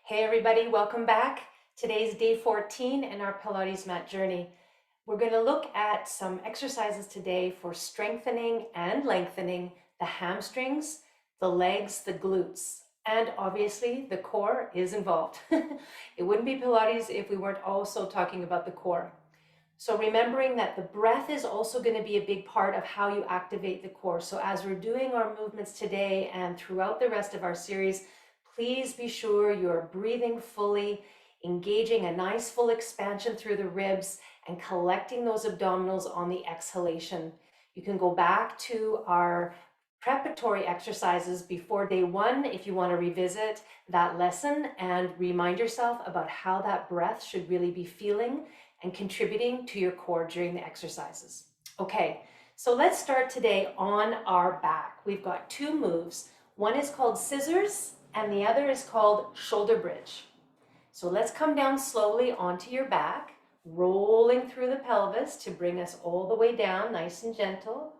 Hey everybody, welcome back. Today's day 14 in our Pilates mat journey. We're going to look at some exercises today for strengthening and lengthening the hamstrings, the legs, the glutes, and obviously the core is involved. It wouldn't be Pilates if we weren't also talking about the core. So remembering that the breath is also going to be a big part of how you activate the core. So as we're doing our movements today and throughout the rest of our series, please be sure you're breathing fully, engaging a nice full expansion through the ribs and collecting those abdominals on the exhalation. You can go back to our preparatory exercises before day 1 if you want to revisit that lesson and remind yourself about how that breath should really be feeling and contributing to your core during the exercises. Okay, so let's start today on our back. We've got 2 moves. One is called scissors and the other is called shoulder bridge. So let's come down slowly onto your back, rolling through the pelvis to bring us all the way down, nice and gentle.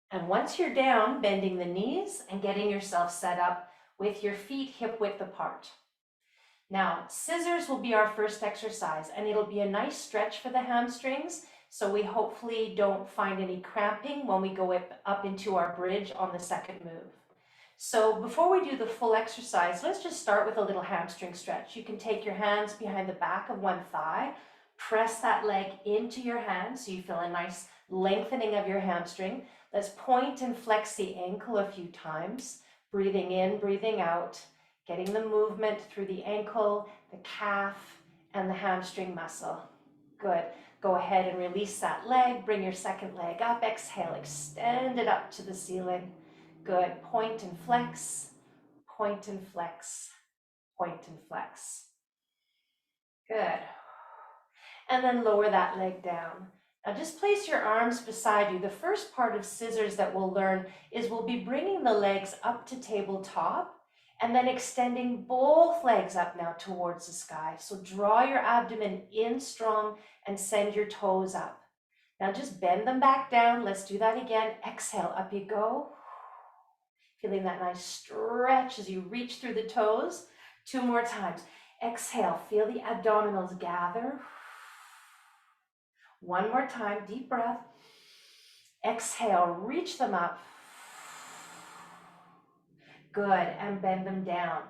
And once you're down, bending the knees and getting yourself set up with your feet hip width apart. Now, scissors will be our first exercise, and it'll be a nice stretch for the hamstrings, so we hopefully don't find any cramping when we go up into our bridge on the second move. So before we do the full exercise, let's just start with a little hamstring stretch. You can take your hands behind the back of one thigh, press that leg into your hand so you feel a nice lengthening of your hamstring. Let's point and flex the ankle a few times, breathing in, breathing out. Getting the movement through the ankle, the calf, and the hamstring muscle. Good. Go ahead and release that leg. Bring your second leg up. Exhale, extend it up to the ceiling. Good. Point and flex, point and flex, point and flex. Good. And then lower that leg down. Now just place your arms beside you. The first part of scissors that we'll learn is we'll be bringing the legs up to tabletop and then extending both legs up now towards the sky. So draw your abdomen in strong and send your toes up. Now just bend them back down. Let's do that again. Exhale, up you go. Feeling that nice stretch as you reach through the toes. 2 more times. Exhale, feel the abdominals gather. 1 more time, deep breath. Exhale, reach them up. Good, and bend them down.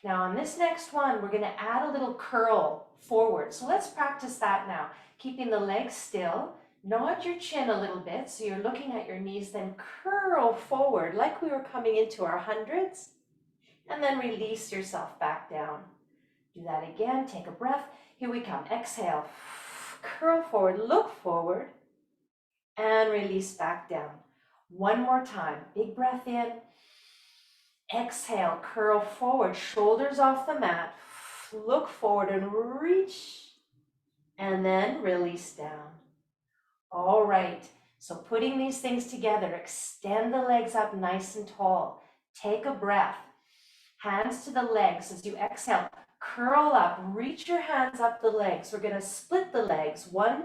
Now on this next one, we're gonna add a little curl forward. So let's practice that now. Keeping the legs still, nod your chin a little bit so you're looking at your knees, then curl forward like we were coming into our hundreds, and then release yourself back down. Do that again, take a breath. Here we come, exhale, curl forward, look forward, and release back down. 1 more time, big breath in. Exhale, curl forward, shoulders off the mat, look forward and reach, and then release down. All right, so putting these things together, extend the legs up nice and tall. Take a breath, hands to the legs as you exhale, curl up, reach your hands up the legs. We're gonna split the legs. One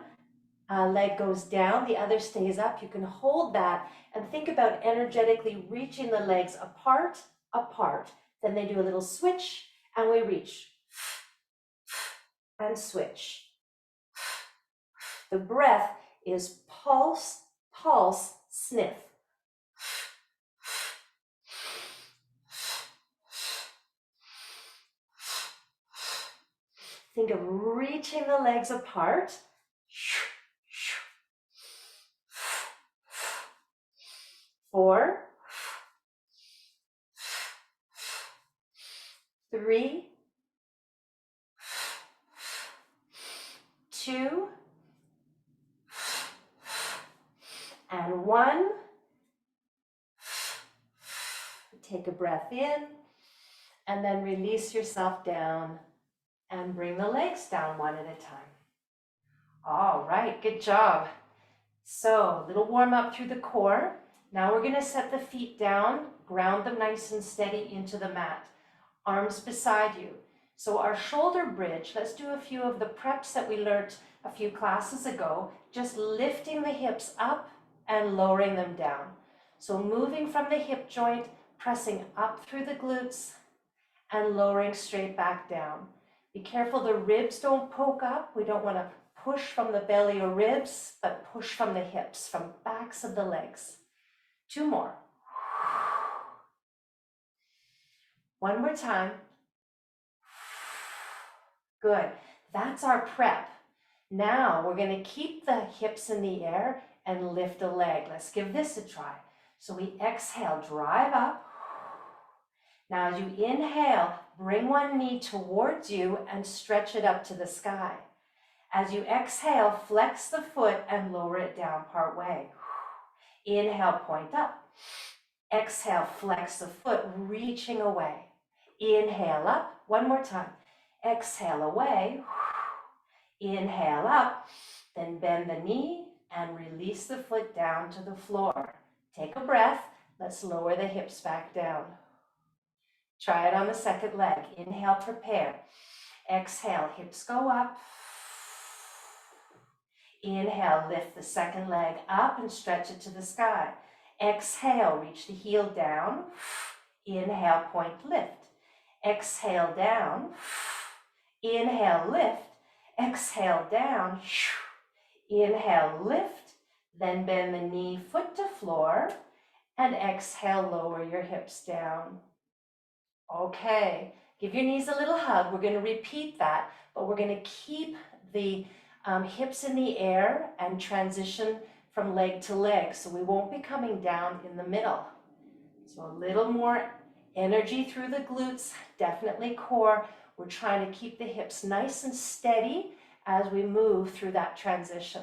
leg goes down, the other stays up. You can hold that and think about energetically reaching the legs apart, apart. Then they do a little switch and we reach and switch. The breath is pulse, pulse, sniff. Think of reaching the legs apart. 4, 3, 2, and 1. Take a breath in and then release yourself down and bring the legs down one at a time. All right, good job. So a little warm up through the core. Now we're gonna set the feet down, ground them nice and steady into the mat. Arms beside you. So our shoulder bridge, let's do a few of the preps that we learned a few classes ago, just lifting the hips up and lowering them down. So moving from the hip joint, pressing up through the glutes and lowering straight back down. Be careful the ribs don't poke up. We don't want to push from the belly or ribs, but push from the hips, from backs of the legs. 2 more. One more time. Good. That's our prep. Now we're going to keep the hips in the air and lift a leg. Let's give this a try. So we exhale, drive up. Now as you inhale, bring one knee towards you and stretch it up to the sky. As you exhale, flex the foot and lower it down part way. Inhale, point up. Exhale, flex the foot, reaching away. Inhale up, one more time. Exhale away. Inhale up, then bend the knee and release the foot down to the floor. Take a breath. Let's lower the hips back down. Try it on the second leg. Inhale, prepare. Exhale, hips go up. Inhale, lift the second leg up and stretch it to the sky. Exhale, reach the heel down. Inhale, point, lift. Exhale, down. Inhale, lift. Exhale, down. Inhale, lift. Then bend the knee, foot to floor. And exhale, lower your hips down. Okay, give your knees a little hug. We're going to repeat that, but we're going to keep the hips in the air and transition from leg to leg, so we won't be coming down in the middle. So a little more energy through the glutes, definitely core. We're trying to keep the hips nice and steady as we move through that transition.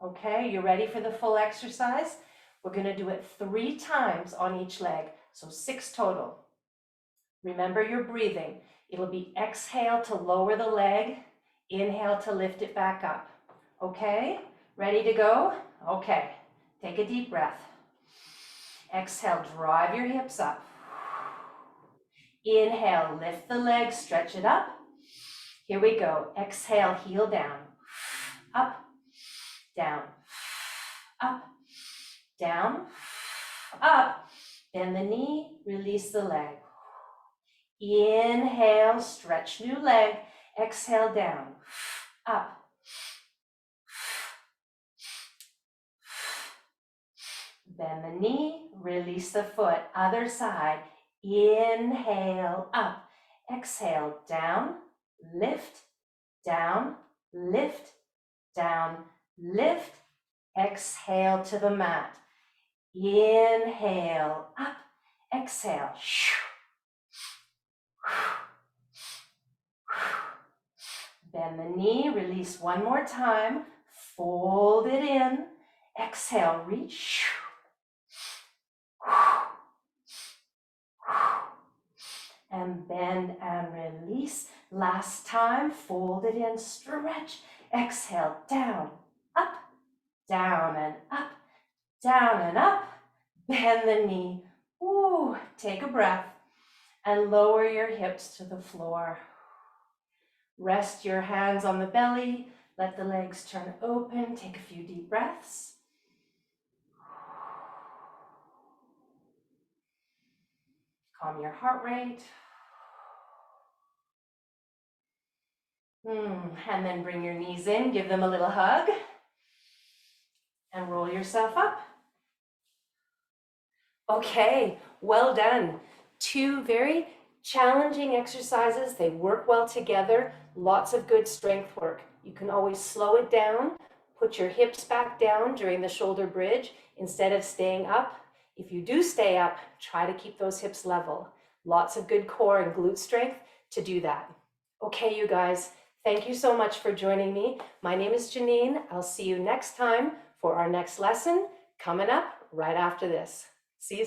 Okay, you ready for the full exercise? We're going to do it 3 times on each leg, so 6 total. Remember your breathing. It'll be exhale to lower the leg, inhale to lift it back up. Okay, ready to go? Okay, take a deep breath. Exhale, drive your hips up. Inhale, lift the leg, stretch it up. Here we go. Exhale, heel down. Up, down, up, down, up. Bend the knee, release the leg. Inhale, stretch new leg. Exhale, down, up. Bend the knee, release the foot. Other side. Inhale, up. Exhale, down, lift, down, lift, down, lift. Exhale to the mat. Inhale, up. Exhale. Bend the knee, release one more time. Fold it in. Exhale, reach. And bend and release. Last time, fold it in, stretch. Exhale, down, up, down and up, down and up. Bend the knee. Ooh, take a breath and lower your hips to the floor. Rest your hands on the belly. Let the legs turn open. Take a few deep breaths. Calm your heart rate. And then bring your knees in, give them a little hug, and roll yourself up. Okay, well done. 2 very challenging exercises. They work well together. Lots of good strength work. You can always slow it down. Put your hips back down during the shoulder bridge instead of staying up. If you do stay up, try to keep those hips level. Lots of good core and glute strength to do that. Okay, you guys, thank you so much for joining me. My name is Janine. I'll see you next time for our next lesson coming up right after this. See you soon.